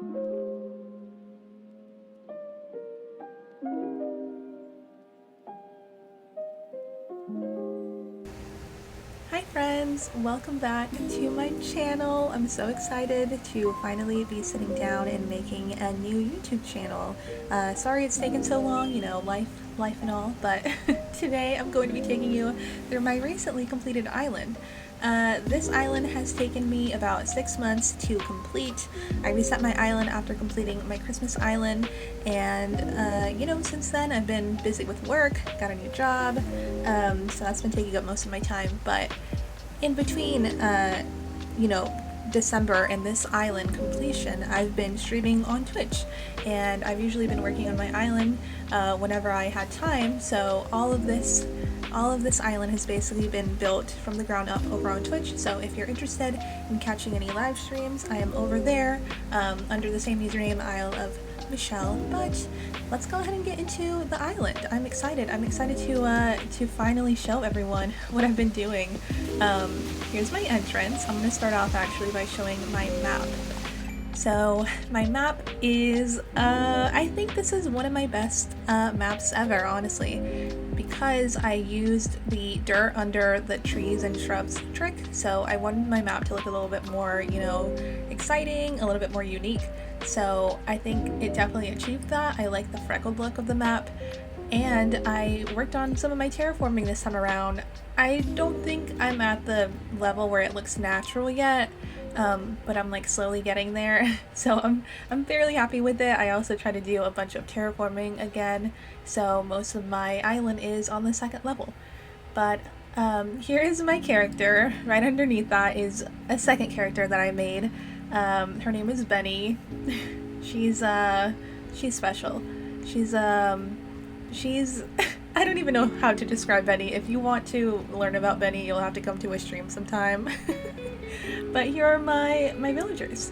Hi friends, welcome back to my channel. I'm so excited to finally be sitting down and making a new YouTube channel. Sorry it's taken so long, you know, life and all, but today I'm going to be taking you through my recently completed island. This island has taken me about 6 months to complete. I reset my island after completing my Christmas island, and you know, since then I've been busy with work, got a new job, so that's been taking up most of my time. But in between, you know, December and this island completion, I've been streaming on Twitch, and I've usually been working on my island whenever I had time. So all of this island has basically been built from the ground up over on Twitch. So if you're interested in catching any live streams, I am over there under the same username, Isle of Michelle. But let's go ahead and get into the island. I'm excited to finally show everyone what I've been doing. Here's my entrance. I'm gonna start off actually by showing my map. So my map is I think this is one of my best maps ever, honestly, because I used the dirt under the trees and shrubs trick. So I wanted my map to look a little bit more, you know, exciting, a little bit more unique. So I think it definitely achieved that. I like the freckled look of the map, and I worked on some of my terraforming this time around. I don't think I'm at the level where it looks natural yet, but I'm like slowly getting there. So I'm fairly happy with it. I also try to do a bunch of terraforming again, so most of my island is on the 2nd level. But here is my character. Right underneath that is a second character that I made. Her name is Benny. She's special. She's I don't even know how to describe Benny. If you want to learn about Benny, you'll have to come to a stream sometime. But here are my villagers.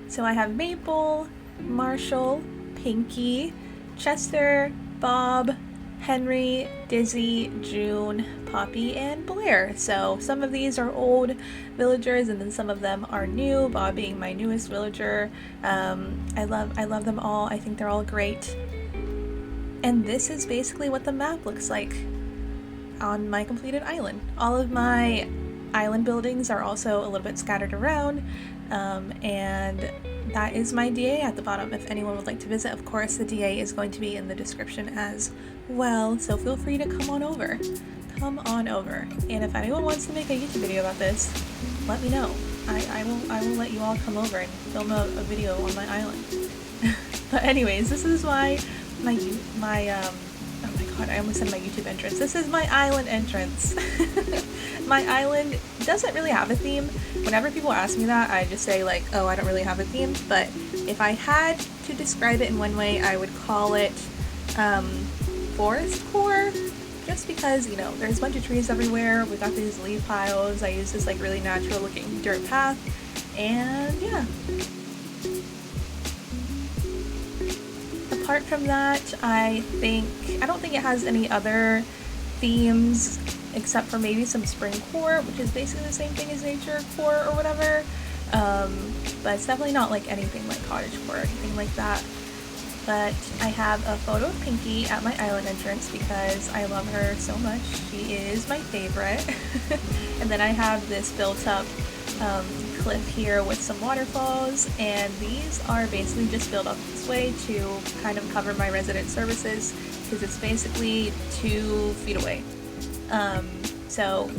So I have Maple, Marshall, Pinky, Chester, Bob, Henry, Dizzy, June, Poppy, and Blair. So some of these are old villagers, and then some of them are new, Bob being my newest villager. I love them all. I think they're all great. And this is basically what the map looks like on my completed island. All of my island buildings are also a little bit scattered around, and that is my DA at the bottom if anyone would like to visit. Of course, the DA is going to be in the description as well, so feel free to come on over. Come on over. And if anyone wants to make a YouTube video about this, let me know. I will let you all come over and film a video on my island. But anyways, this is oh my god, I almost said my YouTube entrance. This is my island entrance. My island doesn't really have a theme. Whenever people ask me that, I just say like, oh, I don't really have a theme. But if I had to describe it in one way, I would call it forest core. Just because, you know, there's a bunch of trees everywhere. We've got these leaf piles. I use this like really natural looking dirt path. And yeah. Apart from that, I don't think it has any other themes except for maybe some spring core, which is basically the same thing as nature core or whatever. But it's definitely not like anything like cottage core or anything like that. But I have a photo of Pinky at my island entrance because I love her so much. She is my favorite. And then I have this built up cliff here with some waterfalls, and these are basically just built up this way to kind of cover my resident services because it's basically 2 feet away. So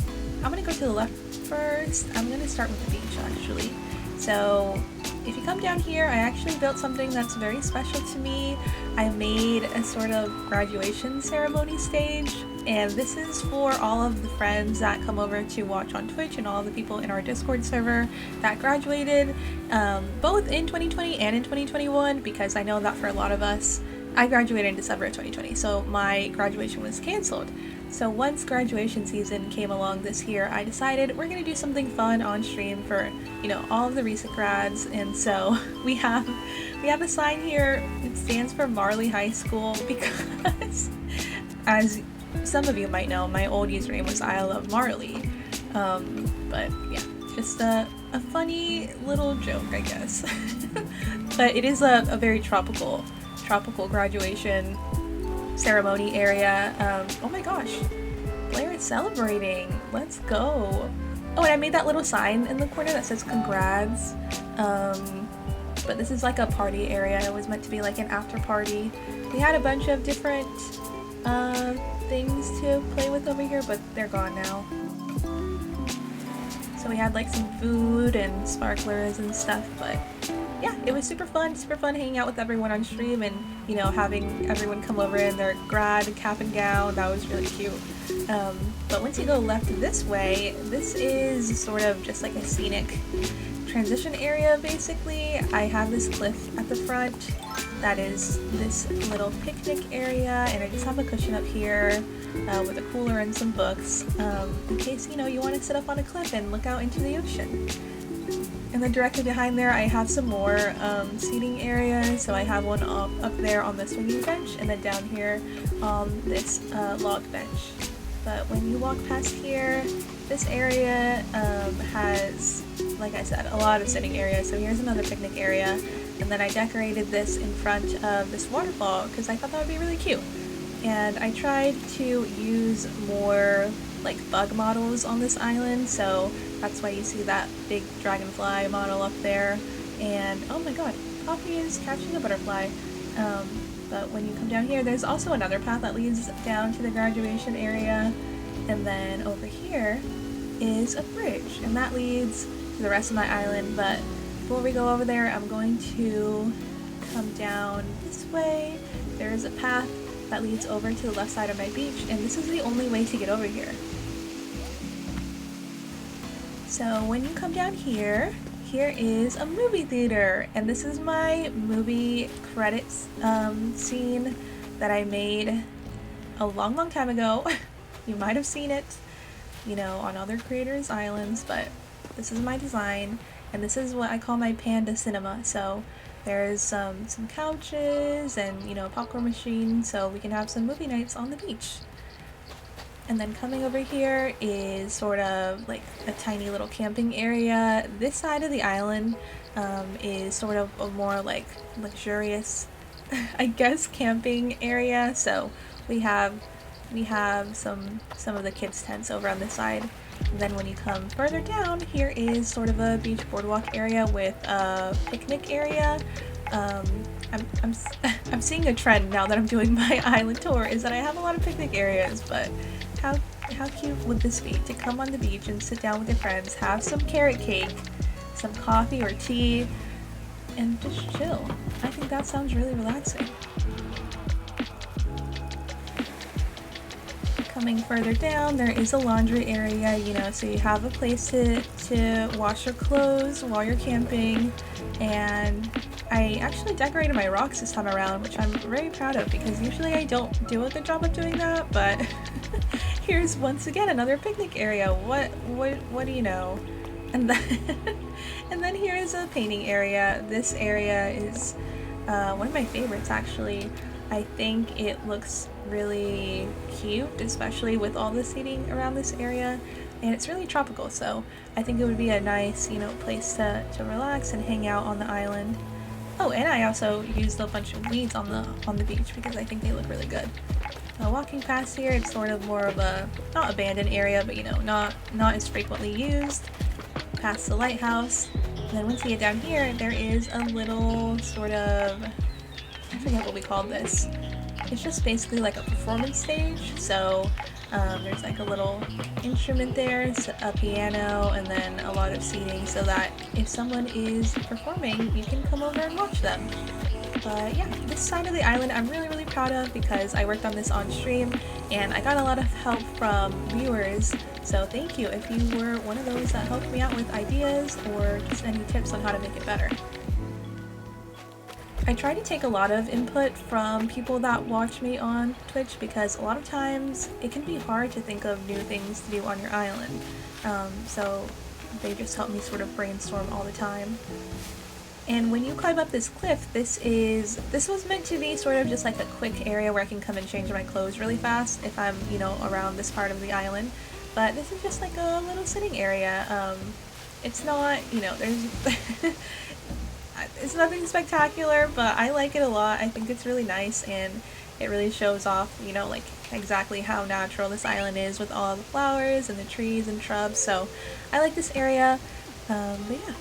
I'm gonna go to the left first. I'm gonna start with the beach actually. So if you come down here, I actually built something that's very special to me. I made a sort of graduation ceremony stage, and this is for all of the friends that come over to watch on Twitch and all of the people in our Discord server that graduated both in 2020 and in 2021, because I know that for a lot of us, I graduated in December of 2020, so my graduation was canceled. So once graduation season came along this year, I decided we're gonna do something fun on stream for, you know, all of the recent grads. And so we have a sign here. It stands for Marley High School because, as some of you might know, my old username was Isle of Marley. But yeah, Just a funny little joke, I guess. But it is a very tropical graduation ceremony area. Oh my gosh, Blair is celebrating. Let's go. Oh, and I made that little sign in the corner that says congrats. But this is like a party area. It was meant to be like an after party. We had a bunch of different things to play with over here, but they're gone now. So we had like some food and sparklers and stuff, but yeah, it was super fun hanging out with everyone on stream and, you know, having everyone come over in their grad cap and gown. That was really cute. But once you go left this way, this is sort of just like a scenic transition area basically. I have this cliff at the front that is this little picnic area, and I just have a cushion up here with a cooler and some books in case, you know, you want to sit up on a cliff and look out into the ocean. And then directly behind there I have some more seating areas. So I have one up there on the swinging bench, and then down here on this log bench. But when you walk past here, this area has, like I said, a lot of sitting areas. So here's another picnic area, and then I decorated this in front of this waterfall because I thought that would be really cute. And I tried to use more like bug models on this island, so that's why you see that big dragonfly model up there. And oh my god, Poppy is catching a butterfly. But when you come down here, there's also another path that leads down to the graduation area. And then over here is a bridge, and that leads to the rest of my island. But before we go over there, I'm going to come down this way. There's a path that leads over to the left side of my beach, and this is the only way to get over here. So when you come down here, here is a movie theater, and this is my movie credits scene that I made a long time ago. You might have seen it, you know, on other creators' islands, but this is my design, and this is what I call my panda cinema. So there's some couches and, you know, a popcorn machine, so we can have some movie nights on the beach. And then coming over here is sort of like a tiny little camping area. This side of the island is sort of a more like luxurious, I guess, camping area. So we have some of the kids' tents over on this side. And then when you come further down, here is sort of a beach boardwalk area with a picnic area. I'm seeing a trend now that I'm doing my island tour, is that I have a lot of picnic areas, but how cute would this be to come on the beach and sit down with your friends, have some carrot cake, some coffee or tea, and just chill. I think that sounds really relaxing. Coming further down, there is a laundry area, you know, so you have a place to wash your clothes while you're camping. And I actually decorated my rocks this time around, which I'm very proud of because usually I don't do a good job of doing that, but here's once again another picnic area. What do you know? And then here is a painting area. This area is one of my favorites actually. I think it looks really cute, especially with all the seating around this area, and it's really tropical, so I think it would be a nice, you know, place to relax and hang out on the island. Oh, and I also used a bunch of weeds on the beach because I think they look really good. Walking past here, it's sort of more of a, not abandoned area, but you know, not as frequently used. Past the lighthouse, and then once you get down here, there is a little sort of, I forget what we called this. It's just basically like a performance stage. So there's like a little instrument there, a piano, and then a lot of seating so that if someone is performing, you can come over and watch them. But yeah, this side of the island I'm really proud of because I worked on this on stream and I got a lot of help from viewers. So thank you if you were one of those that helped me out with ideas or just any tips on how to make it better. I try to take a lot of input from people that watch me on Twitch because a lot of times it can be hard to think of new things to do on your island. So they just help me sort of brainstorm all the time. And when you climb up this cliff, this was meant to be sort of just like a quick area where I can come and change my clothes really fast if I'm, you know, around this part of the island. But this is just like a little sitting area. It's not, you know, there's it's nothing spectacular, but I like it a lot. I think it's really nice, and it really shows off, you know, like exactly how natural this island is with all the flowers and the trees and shrubs. So I like this area. But yeah,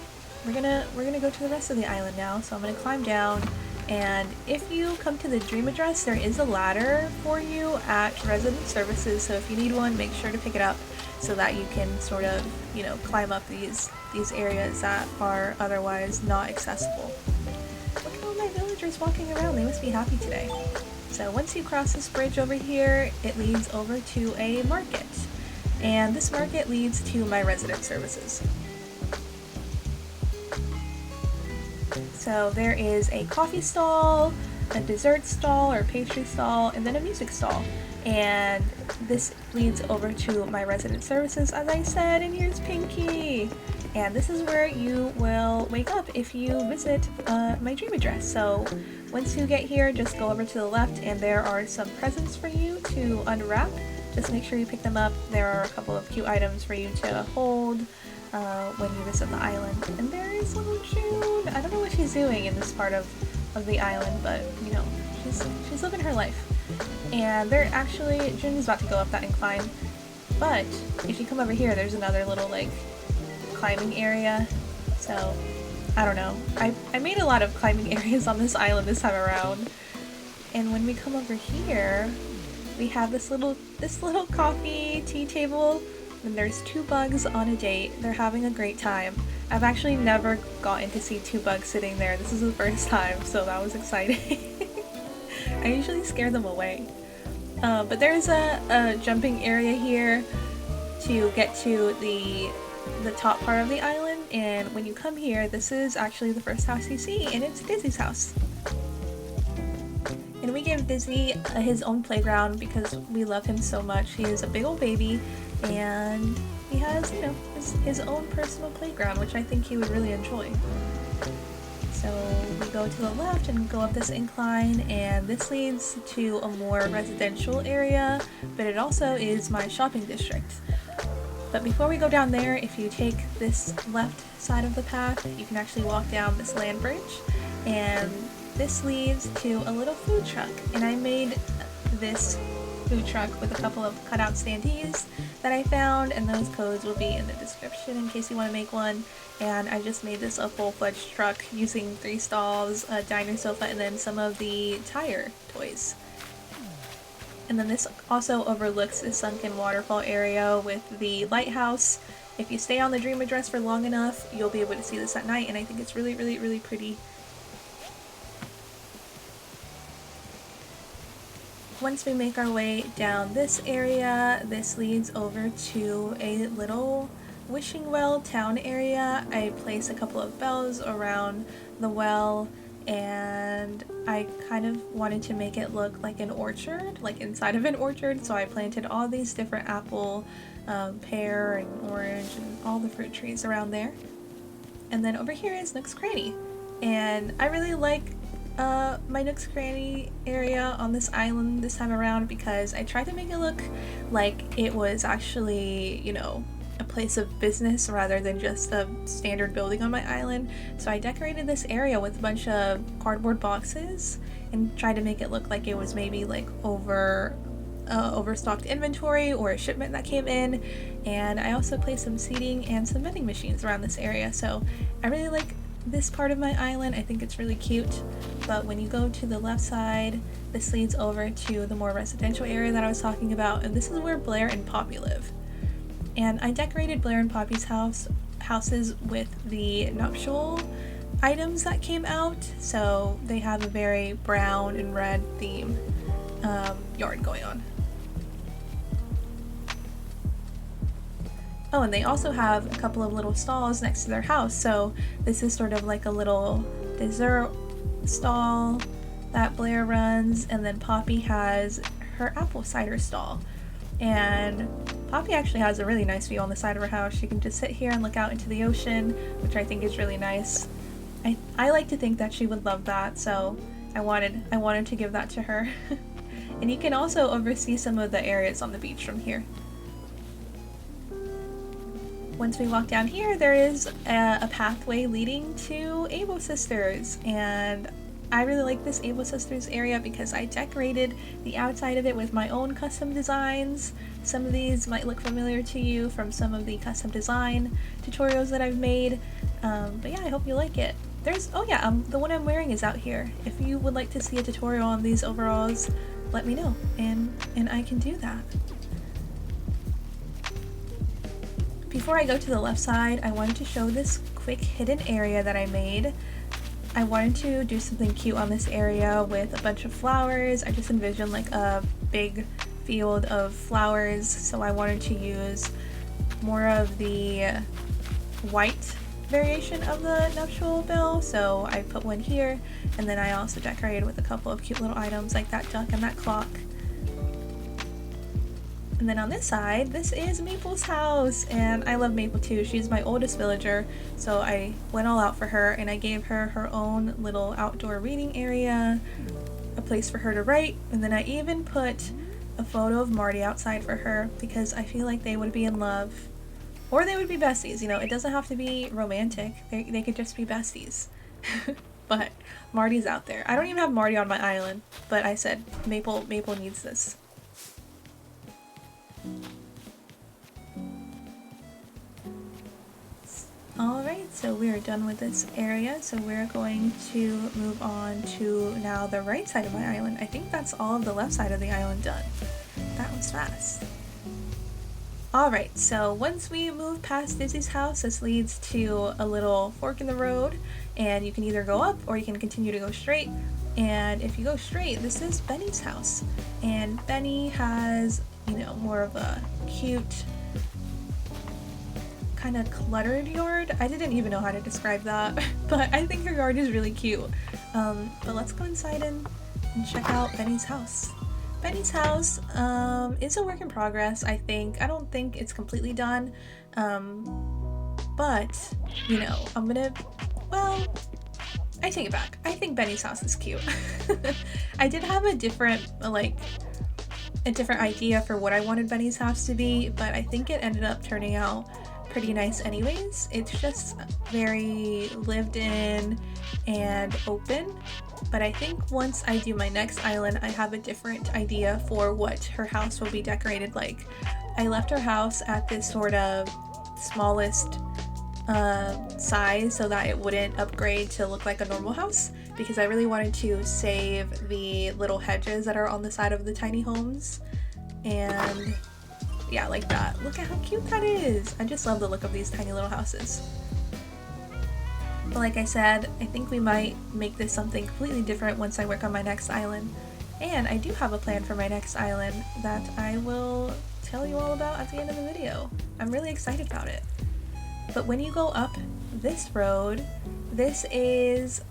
we're gonna go to the rest of the island now. So I'm gonna climb down, and if you come to the dream address, there is a ladder for you at resident services. So if you need one, make sure to pick it up so that you can sort of, you know, climb up these areas that are otherwise not accessible. Look at all my villagers walking around. They must be happy today. So once you cross this bridge over here, it leads over to a market. And this market leads to my resident services. So there is a coffee stall, a dessert stall or pastry stall, and then a music stall. And this leads over to my resident services, as I said, and here's Pinky! And this is where you will wake up if you visit my dream address. So once you get here, just go over to the left and there are some presents for you to unwrap. Just make sure you pick them up. There are a couple of cute items for you to hold when you visit the island. And there is little June! I don't know what she's doing in this part of the island, but you know, she's living her life. And they're actually, June is about to go up that incline, but if you come over here, there's another little like climbing area. So I don't know. I made a lot of climbing areas on this island this time around. And when we come over here, we have this little coffee tea table, and there's two bugs on a date. They're having a great time. I've actually never gotten to see two bugs sitting there. This is the first time, so that was exciting. I usually scare them away. But there's a jumping area here to get to the top part of the island, and when you come here, this is actually the first house you see, and it's Dizzy's house. And we give Dizzy his own playground because we love him so much. He is a big old baby, and he has, you know, his own personal playground, which I think he would really enjoy. So we go to the left and go up this incline, and this leads to a more residential area, but it also is my shopping district. But before we go down there, if you take this left side of the path, you can actually walk down this land bridge, and this leads to a little food truck. And I made this food truck with a couple of cutout standees that I found, and those codes will be in the description in case you want to make one. And I just made this a full-fledged truck using 3 stalls, a diner sofa, and then some of the tire toys. And then this also overlooks the Sunken Waterfall area with the lighthouse. If you stay on the dream address for long enough, you'll be able to see this at night, and I think it's really, really, really pretty. Once we make our way down this area, this leads over to a little wishing well town area. I placed a couple of bells around the well, and I kind of wanted to make it look like an orchard, like inside of an orchard, so I planted all these different apple, pear, and orange, and all the fruit trees around there. And then over here is Nook's Cranny, and I really like my Nook's Cranny area on this island this time around because I tried to make it look like it was actually, you know, a place of business rather than just a standard building on my island. So I decorated this area with a bunch of cardboard boxes and tried to make it look like it was maybe like overstocked inventory or a shipment that came in. And I also placed some seating and some vending machines around this area. So I really like this part of my island. I think it's really cute. But when you go to the left side, this leads over to the more residential area that I was talking about, and this is where Blair and Poppy live. And I decorated Blair and Poppy's houses with the nuptial items that came out, so they have a very brown and red theme yard going on. Oh, and they also have a couple of little stalls next to their house, so this is sort of like a little dessert stall that Blair runs, and then Poppy has her apple cider stall. And Poppy actually has a really nice view on the side of her house. She can just sit here and look out into the ocean, which I think is really nice. I like to think that she would love that, so I wanted to give that to her. And you can also oversee some of the areas on the beach from here. once we walk down here, there is a pathway leading to Abo Sisters, and I really like this Abo Sisters area because I decorated the outside of it with my own custom designs. Some of these might look familiar to you from some of the custom design tutorials that I've made, but yeah, I hope you like it. Oh yeah, the one I'm wearing is out here. If you would like to see a tutorial on these overalls, let me know, and I can do that. Before I go to the left side, I wanted to show this quick hidden area that I made. I wanted to do something cute on this area with a bunch of flowers. I just envisioned like a big field of flowers, so I wanted to use more of the white variation of the nuptial bell, so I put one here, and then I also decorated with a couple of cute little items like that duck and that clock. And then on this side, this is Maple's house, and I love Maple too. She's my oldest villager, so I went all out for her, and I gave her her own little outdoor reading area, a place for her to write, and then I even put a photo of Marty outside for her because I feel like they would be in love, or they would be besties. You know, it doesn't have to be romantic. They could just be besties. But Marty's out there. I don't even have Marty on my island, but I said Maple needs this. Alright, so we are done with this area, so we're going to move on to now the right side of my island. I think that's all of the left side of the island done. That was fast. Alright, so once we move past Dizzy's house, this leads to a little fork in the road, and you can either go up or you can continue to go straight. And if you go straight, this is Benny's house. And Benny has, you know, more of a cute, kind of cluttered yard. I didn't even know how to describe that, but I think her yard is really cute. But let's go inside and check out Benny's house. Benny's house is a work in progress, I think. I don't think it's completely done, but, you know, well, I take it back. I think Benny's house is cute. I did have a different idea for what I wanted Benny's house to be, but I think it ended up turning out pretty nice anyways. It's just very lived in and open, but I think once I do my next island, I have a different idea for what her house will be decorated like. I left her house at this sort of smallest size so that it wouldn't upgrade to look like a normal house, because I really wanted to save the little hedges that are on the side of the tiny homes. And yeah, like that. Look at how cute that is! I just love the look of these tiny little houses. But like I said, I think we might make this something completely different once I work on my next island. And I do have a plan for my next island that I will tell you all about at the end of the video. I'm really excited about it. But when you go up this road, this is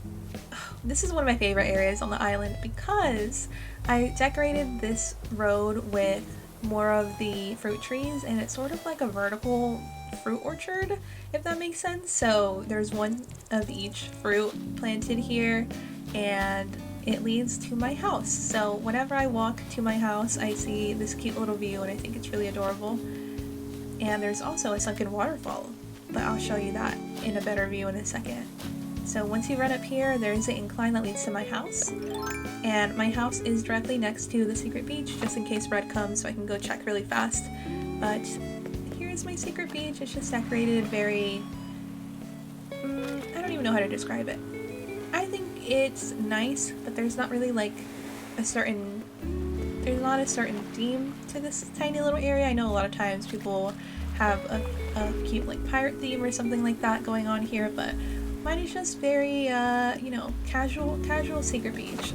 one of my favorite areas on the island because I decorated this road with more of the fruit trees, and it's sort of like a vertical fruit orchard, if that makes sense. So there's one of each fruit planted here, and it leads to my house. So whenever I walk to my house, I see this cute little view, and I think it's really adorable. And there's also a sunken waterfall, but I'll show you that in a better view in a second. So once you run up here, there's an incline that leads to my house, and my house is directly next to the secret beach, just in case Red comes so I can go check really fast. But here's my secret beach. It's just decorated very, I don't even know how to describe it. I think it's nice, but there's not really like there's not a certain theme to this tiny little area. I know a lot of times people have a cute like pirate theme or something like that going on here, but mine is just very, you know, casual secret beach.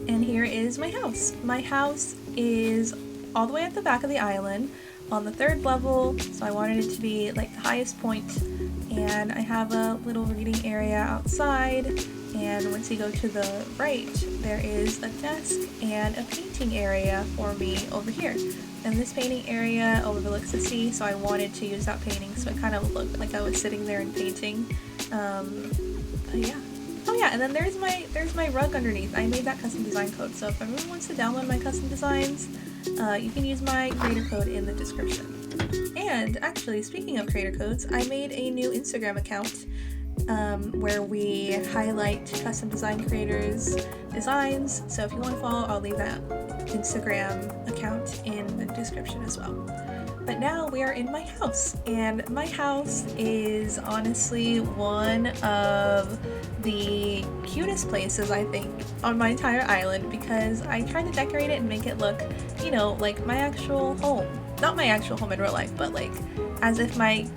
And here is my house. My house is all the way at the back of the island on the 3rd level, so I wanted it to be like the highest point. And I have a little reading area outside, and once you go to the right, there is a desk and a painting area for me over here. And this painting area overlooks the sea, so I wanted to use that painting so it kind of looked like I was sitting there and painting. Yeah. Oh yeah, and then there's my rug underneath. I made that custom design code, so if everyone wants to download my custom designs, you can use my creator code in the description. And actually, speaking of creator codes, I made a new Instagram account where we highlight custom design creators' designs. So if you want to follow, I'll leave that Instagram account in the description as well. But now we are in my house, and my house is honestly one of the cutest places I think on my entire island, because I tried to decorate it and make it look, you know, like my actual home. Not my actual home in real life, but like as if my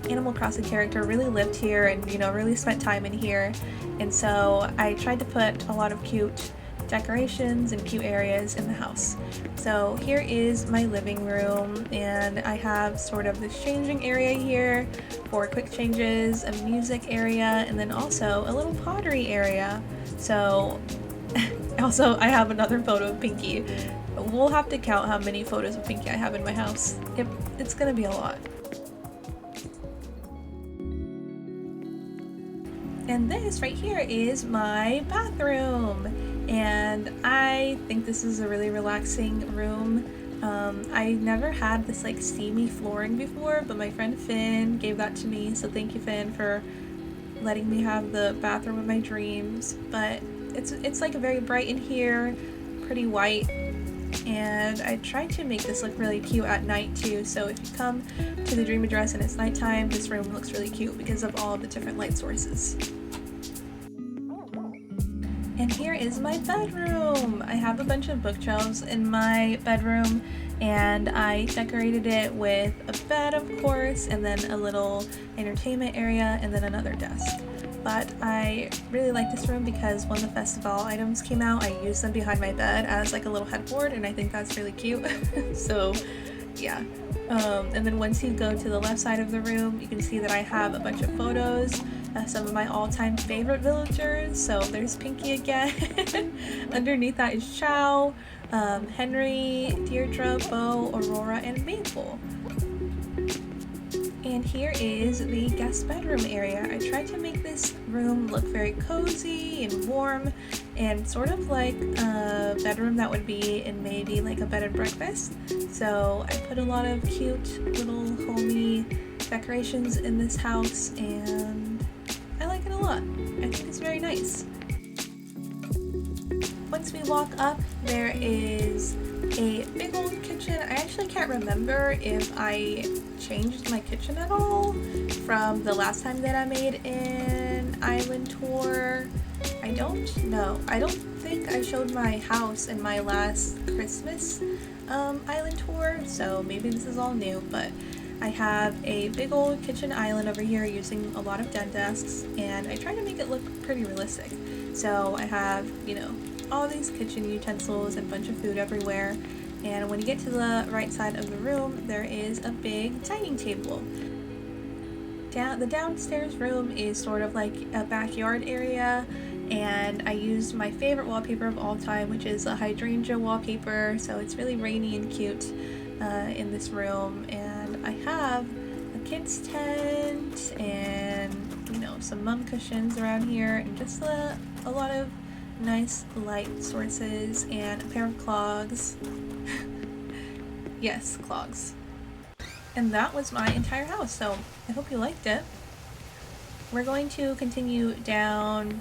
Animal Crossing character really lived here and, you know, really spent time in here. And so I tried to put a lot of cute decorations and cute areas in the house. So here is my living room, and I have sort of this changing area here for quick changes, a music area, and then also a little pottery area. So also I have another photo of Pinky. We'll have to count how many photos of Pinky I have in my house. It's gonna be a lot. And this right here is my bathroom, and I think this is a really relaxing room. I never had this like steamy flooring before, but my friend Finn gave that to me, so thank you, Finn, for letting me have the bathroom of my dreams. But it's like very bright in here, pretty white, and I tried to make this look really cute at night too. So if you come to the dream address and it's nighttime, this room looks really cute because of all the different light sources. And here is my bedroom! I have a bunch of bookshelves in my bedroom, and I decorated it with a bed, of course, and then a little entertainment area, and then another desk. But I really like this room because when the festival items came out, I used them behind my bed as like a little headboard, and I think that's really cute. So yeah. And then once you go to the left side of the room, you can see that I have a bunch of photos of some of my all-time favorite villagers. So there's Pinky again. Underneath that is Chow, Henry, Deirdre, Bo, Aurora, and Maple. And here is the guest bedroom area. I tried to make this room look very cozy and warm, and sort of like a bedroom that would be in maybe like a bed and breakfast. So I put a lot of cute little homey decorations in this house, and I like it a lot. I think it's very nice. Once we walk up, there is a big old kitchen. I actually can't remember if I changed my kitchen at all from the last time that I made an island tour. I don't know. I don't think I showed my house in my last Christmas island tour, so maybe this is all new, but I have a big old kitchen island over here using a lot of den desks, and I try to make it look pretty realistic. So I have, you know, all these kitchen utensils and a bunch of food everywhere. And when you get to the right side of the room, there is a big dining table. The downstairs room is sort of like a backyard area, and I used my favorite wallpaper of all time, which is a hydrangea wallpaper, so it's really rainy and cute in this room. And I have a kids tent and, you know, some mum cushions around here, and just a lot of nice light sources, and a pair of clogs. Yes, clogs. And that was my entire house, so I hope you liked it. We're going to continue down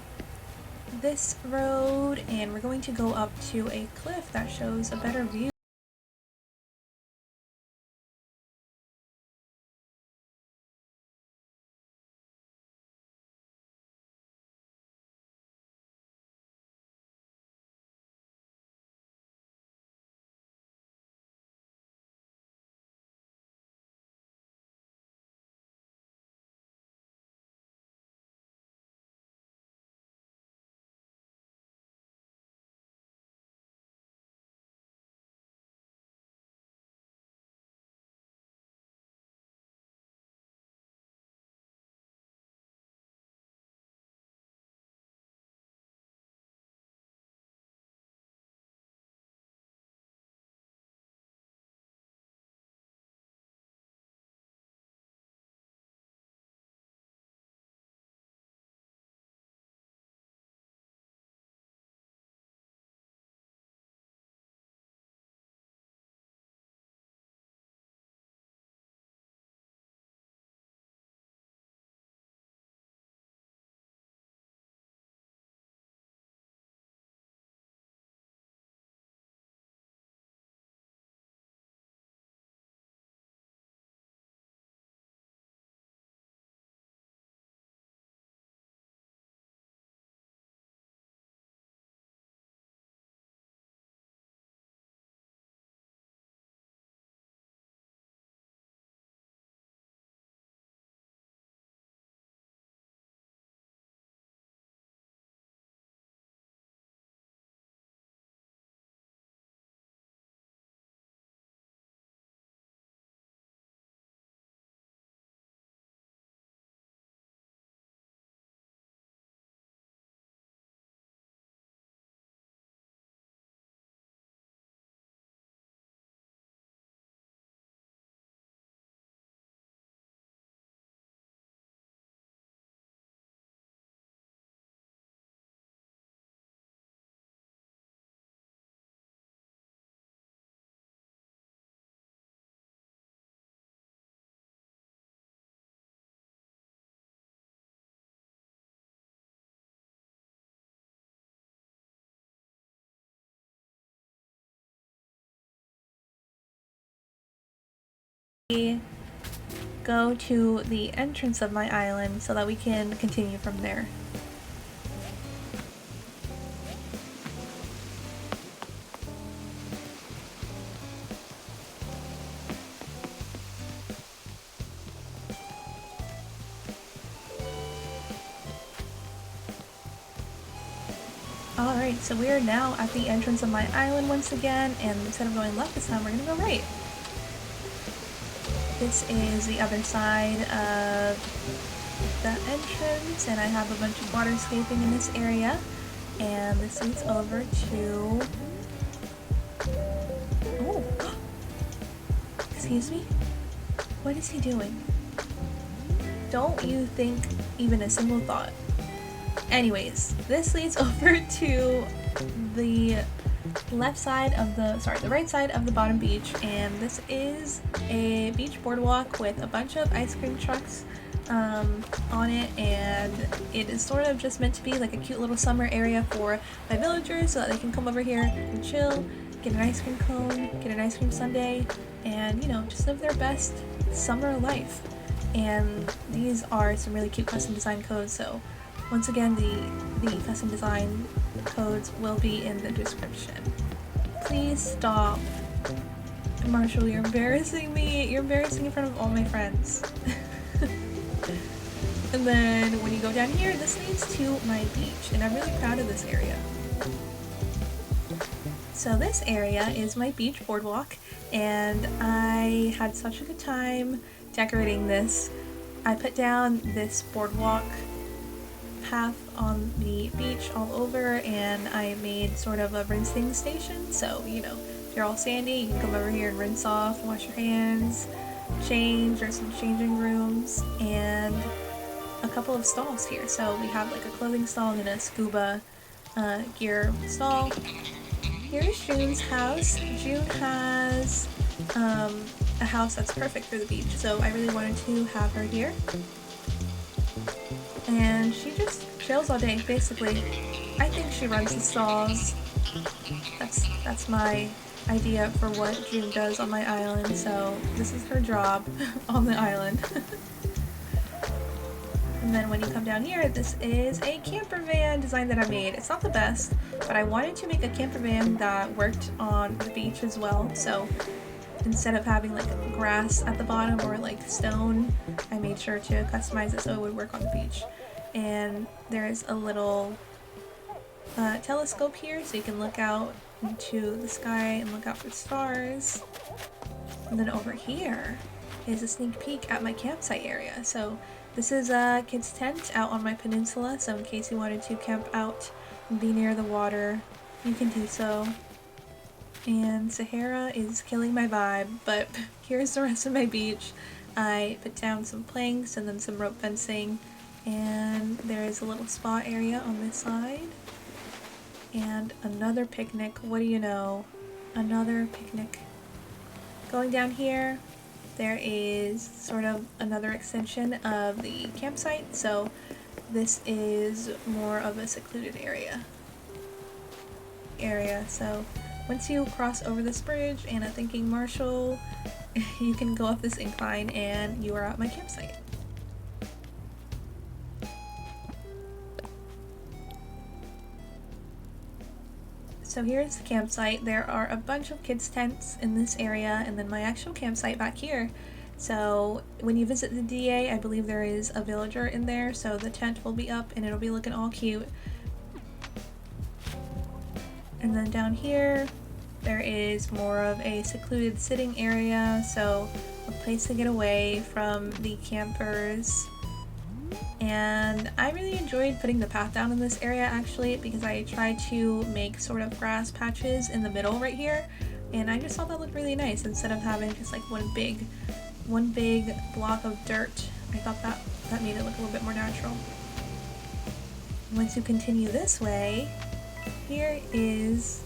this road, and we're going to go up to a cliff that shows a better view. go to the entrance of my island so that we can continue from there. Alright, so we are now at the entrance of my island once again, and instead of going left this time, we're gonna go right. This is the other side of the entrance, and I have a bunch of water escaping in this area, and this leads over to... Oh! Excuse me? What is he doing? Don't you think even a single thought? Anyways, this leads over to the left side of the right side of the bottom beach, and this is a beach boardwalk with a bunch of ice cream trucks on it, and it is sort of just meant to be like a cute little summer area for my villagers so that they can come over here and chill, get an ice cream cone, get an ice cream sundae, and you know, just live their best summer life. And these are some really cute custom design codes, so once again, the custom design codes will be in the description. Please stop. Marshall, you're embarrassing me. You're embarrassing in front of all my friends. And then when you go down here, this leads to my beach, and I'm really proud of this area. So this area is my beach boardwalk, and I had such a good time decorating this. I put down this boardwalk path on the beach all over, and I made sort of a rinsing station, so you know, if you're all sandy, you can come over here and rinse off, wash your hands, change. There's some changing rooms and a couple of stalls here. So we have like a clothing stall and a scuba gear stall. Here's June's house. June has a house that's perfect for the beach, so I really wanted to have her here. And she just chills all day, basically. I think she runs the stalls. That's my idea for what June does on my island, so this is her job on the island. And then when you come down here, this is a camper van design that I made. It's not the best, but I wanted to make a camper van that worked on the beach as well, so instead of having like grass at the bottom or like stone, I made sure to customize it so it would work on the beach. And there's a little telescope here so you can look out into the sky and look out for stars. And then over here is a sneak peek at my campsite area. So this is a kid's tent out on my peninsula, so in case you wanted to camp out and be near the water, you can do so. And Sahara is killing my vibe, but here's the rest of my beach. I put down some planks and then some rope fencing, and there is a little spa area on this side. And another picnic, what do you know? Another picnic. Going down here, there is sort of another extension of the campsite, so this is more of a secluded area. So once you cross over this bridge and a thinking Marshall, you can go up this incline and you are at my campsite. So here's the campsite. There are a bunch of kids' tents in this area, and then my actual campsite back here. So when you visit the DA, I believe there is a villager in there, so the tent will be up and it'll be looking all cute. And then down here, there is more of a secluded sitting area, so a place to get away from the campers. And I really enjoyed putting the path down in this area actually, because I tried to make sort of grass patches in the middle right here, and I just thought that looked really nice instead of having just like one big block of dirt. I thought that made it look a little bit more natural. Once you continue this way, here is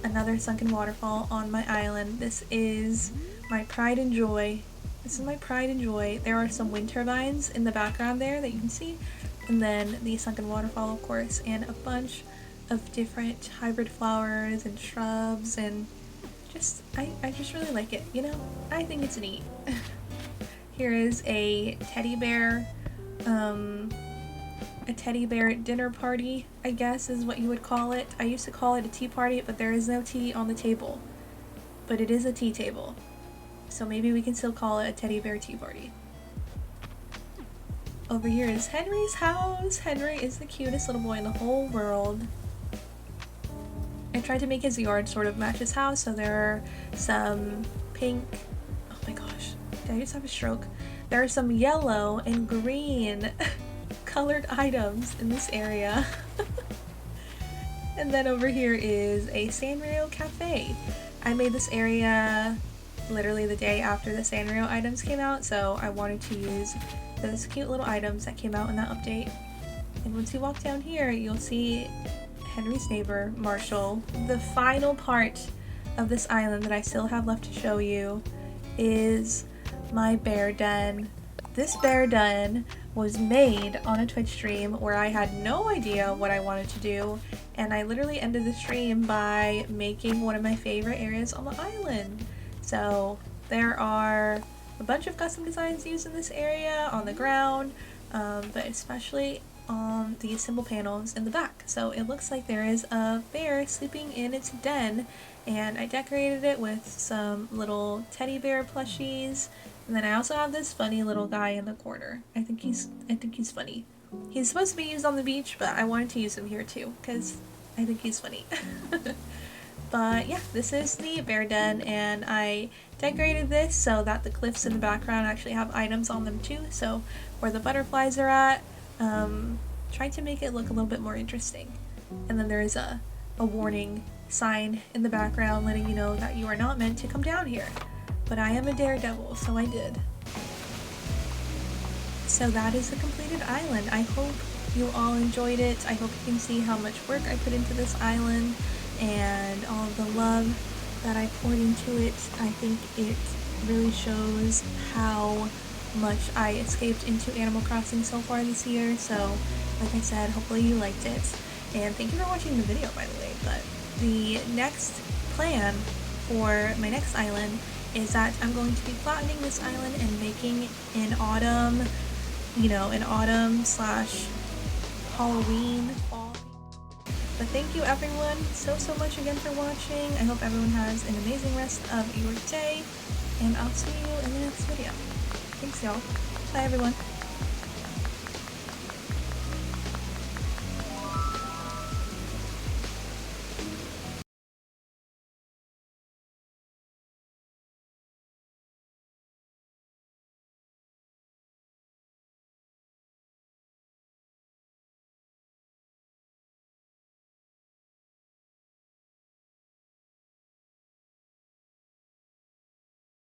another sunken waterfall on my island. This is my pride and joy. There are some wind turbines in the background there that you can see, and then the sunken waterfall, of course, and a bunch of different hybrid flowers and shrubs, and I just really like it, you know? I think it's neat. Here is a teddy bear dinner party, I guess is what you would call it. I used to call it a tea party, but there is no tea on the table. But it is a tea table. So maybe we can still call it a teddy bear tea party. Over here is Henry's house. Henry is the cutest little boy in the whole world. I tried to make his yard sort of match his house, so there are some pink, oh my gosh, did I just have a stroke? There are some yellow and green colored items in this area. And then over here is a Sanrio cafe. I made this area literally the day after the Sanrio items came out, so I wanted to use those cute little items that came out in that update. And once you walk down here, you'll see Henry's neighbor, Marshall. The final part of this island that I still have left to show you is my bear den. This bear den was made on a Twitch stream where I had no idea what I wanted to do, and I literally ended the stream by making one of my favorite areas on the island. So there are a bunch of custom designs used in this area on the ground, but especially on the symbol panels in the back. So it looks like there is a bear sleeping in its den, and I decorated it with some little teddy bear plushies. And then I also have this funny little guy in the corner. I think he's funny. He's supposed to be used on the beach, but I wanted to use him here too because I think he's funny. But yeah, this is the bear den, and I decorated this so that the cliffs in the background actually have items on them too. So where the butterflies are at, tried to make it look a little bit more interesting. And then there is a warning sign in the background letting you know that you are not meant to come down here. But I am a daredevil, so I did. So that is the completed island. I hope you all enjoyed it. I hope you can see how much work I put into this island and all of the love that I poured into it. I think it really shows how much I escaped into Animal Crossing so far this year. So like I said, hopefully you liked it. And thank you for watching the video, by the way. But the next plan for my next island is that I'm going to be flattening this island and making an autumn, an autumn / Halloween fall. But thank you everyone so much again for watching. I hope everyone has an amazing rest of your day, and I'll see you in the next video. Thanks y'all. Bye everyone.